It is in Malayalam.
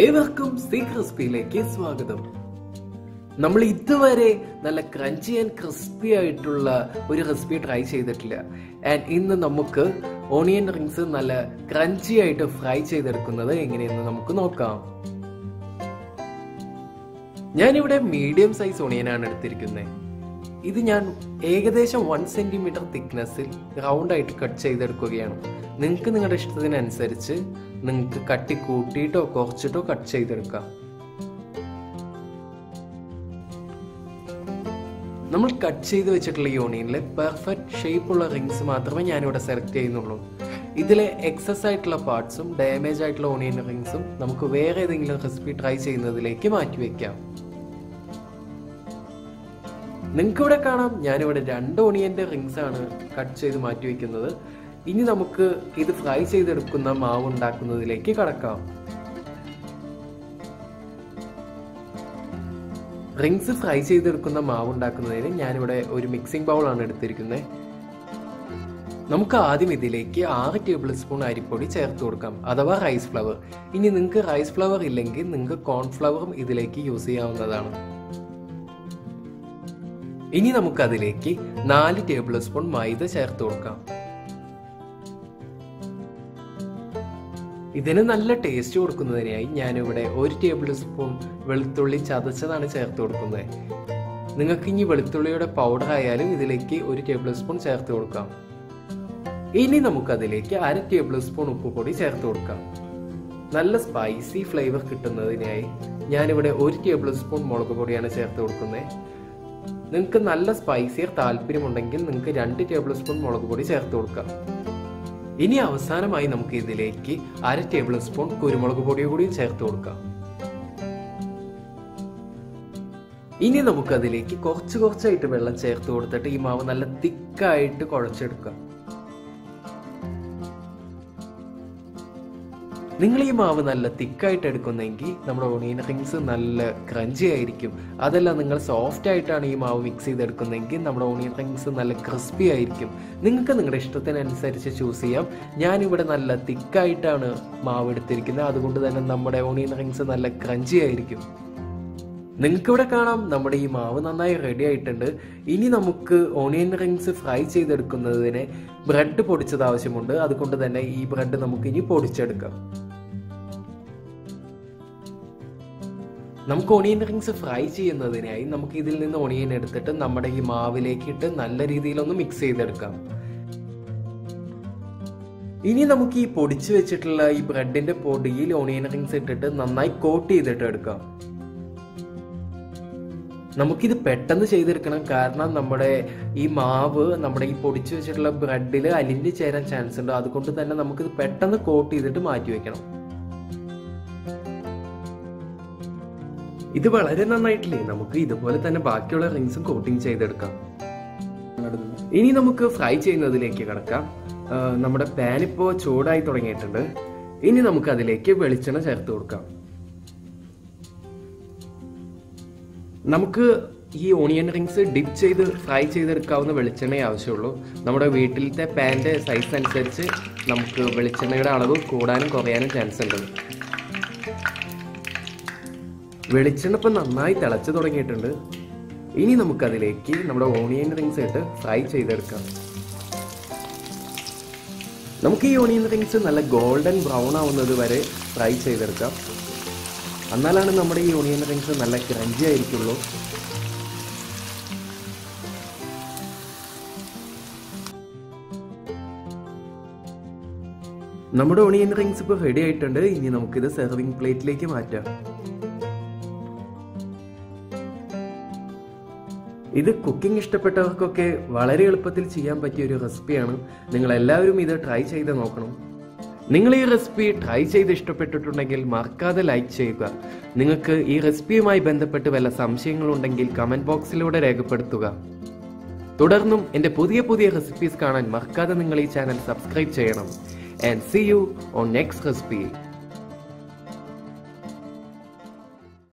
ഏവർക്കും ക്രിസ്പിയിലേക്ക് സ്വാഗതം. നമ്മൾ ഇതുവരെ നല്ല ക്രഞ്ചി ആൻഡ് ക്രിസ്പി ആയിട്ടുള്ള ഒരു റെസിപ്പി ട്രൈ ചെയ്തിട്ടില്ല. ആൻഡ് ഇന്ന് നമുക്ക് ഓണിയൻ റിങ്സ് നല്ല ക്രഞ്ചി ആയിട്ട് ഫ്രൈ ചെയ്തെടുക്കുന്നത് എങ്ങനെയെന്ന് നമുക്ക് നോക്കാം. ഞാനിവിടെ മീഡിയം സൈസ് ഓണിയനാണ് എടുത്തിരിക്കുന്നത്. ഇത് ഞാൻ ഏകദേശം 1 സെന്റിമീറ്റർ തിക്നെസ്സിൽ റൗണ്ട് ആയിട്ട് കട്ട് ചെയ്തെടുക്കുകയാണ്. നിങ്ങൾക്ക് നിങ്ങളുടെ ഇഷ്ടത്തിനനുസരിച്ച് നിങ്ങൾക്ക് കട്ടി കൂട്ടിയിട്ടോ കുറച്ചിട്ടോ കട്ട് ചെയ്തെടുക്കാം. നമ്മൾ കട്ട് ചെയ്ത് വെച്ചിട്ടുള്ള ഈ ഓണിയനിലെ പെർഫെക്റ്റ് ഷേപ്പുള്ള റിങ്സ് മാത്രമേ ഞാനിവിടെ സെലക്ട് ചെയ്യുന്നുള്ളൂ. ഇതിലെ എക്സസ് ആയിട്ടുള്ള പാർട്സും ഡാമേജ് ആയിട്ടുള്ള ഓണിയൻ റിങ്സും നമുക്ക് വേറെ ഏതെങ്കിലും റെസിപ്പി ട്രൈ ചെയ്യുന്നതിലേക്ക് മാറ്റിവെക്കാം. നിങ്ങൾക്ക് ഇവിടെ കാണാം, ഞാനിവിടെ 2 ഓണിയന്റെ റിങ്സ് ആണ് കട്ട് ചെയ്ത് മാറ്റി വെക്കുന്നത്. ഇനി നമുക്ക് ഇത് ഫ്രൈ ചെയ്തെടുക്കുന്ന മാവ് ഉണ്ടാക്കുന്നതിലേക്ക് കടക്കാം. റിങ്സ് ഫ്രൈ ചെയ്തെടുക്കുന്ന മാവ് ഉണ്ടാക്കുന്നതിന് ഞാനിവിടെ ഒരു മിക്സിംഗ് ബൗളാണ് എടുത്തിരിക്കുന്നത്. നമുക്ക് ആദ്യം ഇതിലേക്ക് 6 ടേബിൾ സ്പൂൺ അരിപ്പൊടി ചേർത്ത് കൊടുക്കാം, അഥവാ റൈസ് ഫ്ലവർ. ഇനി നിങ്ങൾക്ക് റൈസ് ഫ്ലവർ ഇല്ലെങ്കിൽ നിങ്ങൾക്ക് കോൺഫ്ലവറും ഇതിലേക്ക് യൂസ് ചെയ്യാവുന്നതാണ്. ഇനി നമുക്കതിലേക്ക് 4 ടേബിൾ സ്പൂൺ മൈദ ചേർത്ത് കൊടുക്കാം. ഇതിന് നല്ല ടേസ്റ്റ് കൊടുക്കുന്നതിനായി ഞാനിവിടെ 1 ടേബിൾ സ്പൂൺ വെളുത്തുള്ളി ചതച്ചതാണ് ചേർത്ത് കൊടുക്കുന്നത്. നിങ്ങൾക്ക് ഇനി വെളുത്തുള്ളിയുടെ പൗഡർ ആയാലും ഇതിലേക്ക് 1 ടേബിൾ സ്പൂൺ ചേർത്ത് കൊടുക്കാം. ഇനി നമുക്കതിലേക്ക് 1/2 ടേബിൾ സ്പൂൺ ഉപ്പുപൊടി ചേർത്ത് കൊടുക്കാം. നല്ല സ്പൈസി ഫ്ലേവർ കിട്ടുന്നതിനായി ഞാനിവിടെ 1 ടേബിൾ സ്പൂൺ മുളക് പൊടിയാണ് ചേർത്ത് കൊടുക്കുന്നത്. നിങ്ങൾക്ക് നല്ല സ്പൈസിയർ താല്പര്യമുണ്ടെങ്കിൽ നിങ്ങൾക്ക് 2 ടേബിൾ സ്പൂൺ മുളക് പൊടി ചേർത്ത് കൊടുക്കാം. ഇനി അവസാനമായി നമുക്ക് ഇതിലേക്ക് 1/2 ടേബിൾ സ്പൂൺ കുരുമുളക് പൊടി കൂടി ചേർത്ത് കൊടുക്കാം. ഇനി നമുക്കതിലേക്ക് കുറച്ചായിട്ട് വെള്ളം ചേർത്ത് കൊടുത്തിട്ട് ഈ മാവ് നല്ല തിക്കായിട്ട് കുഴച്ചെടുക്കാം. നിങ്ങൾ ഈ മാവ് നല്ല തിക്കായിട്ട് എടുക്കുന്നെങ്കിൽ നമ്മുടെ ഓണിയൻ റിങ്സ് നല്ല ക്രഞ്ചി ആയിരിക്കും. അതല്ല, നിങ്ങൾ സോഫ്റ്റ് ആയിട്ടാണ് ഈ മാവ് മിക്സ് ചെയ്തെടുക്കുന്നെങ്കിൽ നമ്മുടെ ഓണിയൻ റിങ്സ് നല്ല ക്രിസ്പി ആയിരിക്കും. നിങ്ങൾക്ക് നിങ്ങളുടെ ഇഷ്ടത്തിനനുസരിച്ച് ചൂസ് ചെയ്യാം. ഞാനിവിടെ നല്ല തിക്കായിട്ടാണ് മാവ് എടുത്തിരിക്കുന്നത്, അതുകൊണ്ട് തന്നെ നമ്മുടെ ഓണിയൻ റിങ്സ് നല്ല ക്രഞ്ചി ആയിരിക്കും. നിങ്ങൾക്കിവിടെ കാണാം, നമ്മുടെ ഈ മാവ് നന്നായി റെഡി ആയിട്ടുണ്ട്. ഇനി നമുക്ക് ഓണിയൻ റിങ്സ് ഫ്രൈ ചെയ്തെടുക്കുന്നതിന് ബ്രെഡ് പൊടിച്ചത് ആവശ്യമുണ്ട്. അതുകൊണ്ട് തന്നെ ഈ ബ്രെഡ് നമുക്ക് ഇനി പൊടിച്ചെടുക്കാം. നമുക്ക് ഓണിയൻ റിങ്സ് ഫ്രൈ ചെയ്യുന്നതിനായി നമുക്ക് ഇതിൽ നിന്ന് ഓണിയൻ എടുത്തിട്ട് നമ്മുടെ ഈ മാവിലേക്ക് ഇട്ട് നല്ല രീതിയിലൊന്ന് മിക്സ് ചെയ്തെടുക്കാം. ഇനി നമുക്ക് ഈ പൊടിച്ചു വെച്ചിട്ടുള്ള ഈ ബ്രെഡിന്റെ പൊടിയിൽ ഓണിയൻ റിങ്സ് ഇട്ടിട്ട് നന്നായി കോട്ട് ചെയ്തിട്ട് എടുക്കാം. നമുക്കിത് പെട്ടെന്ന് ചെയ്തെടുക്കണം, കാരണം നമ്മുടെ ഈ മാവ് നമ്മുടെ ഈ പൊടിച്ചു വെച്ചിട്ടുള്ള ബ്രെഡിൽ അലിഞ്ഞു ചേരാൻ ചാൻസ് ഉണ്ട്. അതുകൊണ്ട് തന്നെ നമുക്കിത് പെട്ടെന്ന് കോട്ട് ചെയ്തിട്ട് മാറ്റി വെക്കണം. ഇത് വളരെ നന്നായിട്ടില്ലേ, നമുക്ക് ഇതുപോലെ തന്നെ ബാക്കിയുള്ള റിങ്സും കോട്ടിങ് ചെയ്തെടുക്കാം. ഇനി നമുക്ക് ഫ്രൈ ചെയ്യുന്നതിലേക്ക് കിടക്കാം. നമ്മുടെ പാൻ ഇപ്പോൾ ചൂടായി തുടങ്ങിയിട്ടുണ്ട്. ഇനി നമുക്ക് അതിലേക്ക് വെളിച്ചെണ്ണ ചേർത്ത് കൊടുക്കാം. നമുക്ക് ഈ ഓണിയൻ റിങ്സ് ഡിപ്പ് ചെയ്ത് ഫ്രൈ ചെയ്തെടുക്കാവുന്ന വെളിച്ചെണ്ണയെ ആവശ്യമുള്ളൂ. നമ്മുടെ വീട്ടിലത്തെ പാൻ്റെ സൈസ് അനുസരിച്ച് നമുക്ക് വെളിച്ചെണ്ണയുടെ അളവ് കൂടാനും കുറയാനും ചാൻസ് ഉണ്ട്. വെളിച്ചെണ്ണ ഇപ്പം നന്നായി തിളച്ച് തുടങ്ങിയിട്ടുണ്ട്. ഇനി നമുക്കതിലേക്ക് നമ്മുടെ ഓണിയൻ റിങ്സ് ഇട്ട് ഫ്രൈ ചെയ്തെടുക്കാം. നമുക്ക് ഈ ഓണിയൻ റിങ്സ് നല്ല ഗോൾഡൻ ബ്രൗൺ ആവുന്നത് വരെ ഫ്രൈ ചെയ്തെടുക്കാം. എന്നാലാണ് നമ്മുടെ ഈ ഓണിയൻ റിങ്സ് നല്ല ക്രഞ്ചി ആയിരിക്കുള്ളൂ. നമ്മുടെ ഓണിയൻ റിങ്സ് ഇപ്പോൾ റെഡി ആയിട്ടുണ്ട്. ഇനി നമുക്കിത് സെർവിങ് പ്ലേറ്റിലേക്ക് മാറ്റാം. ഇത് കുക്കിംഗ് ഇഷ്ടപ്പെട്ടവർക്കൊക്കെ വളരെ എളുപ്പത്തിൽ ചെയ്യാൻ പറ്റിയ ഒരു റെസിപ്പിയാണ്. നിങ്ങൾ എല്ലാവരും ഇത് ട്രൈ ചെയ്ത് നോക്കണം. നിങ്ങൾ ഈ റെസിപ്പി ട്രൈ ചെയ്ത് ഇഷ്ടപ്പെട്ടിട്ടുണ്ടെങ്കിൽ മറക്കാതെ ലൈക്ക് ചെയ്യുക. നിങ്ങൾക്ക് ഈ റെസിപ്പിയുമായി ബന്ധപ്പെട്ട് വല്ല സംശയങ്ങളുണ്ടെങ്കിൽ കമന്റ് ബോക്സിലൂടെ രേഖപ്പെടുത്തുക. തുടർന്നും എൻ്റെ പുതിയ റെസിപ്പീസ് കാണാൻ മറക്കാതെ നിങ്ങൾ ഈ ചാനൽ സബ്സ്ക്രൈബ് ചെയ്യണം. And see you on next recipe.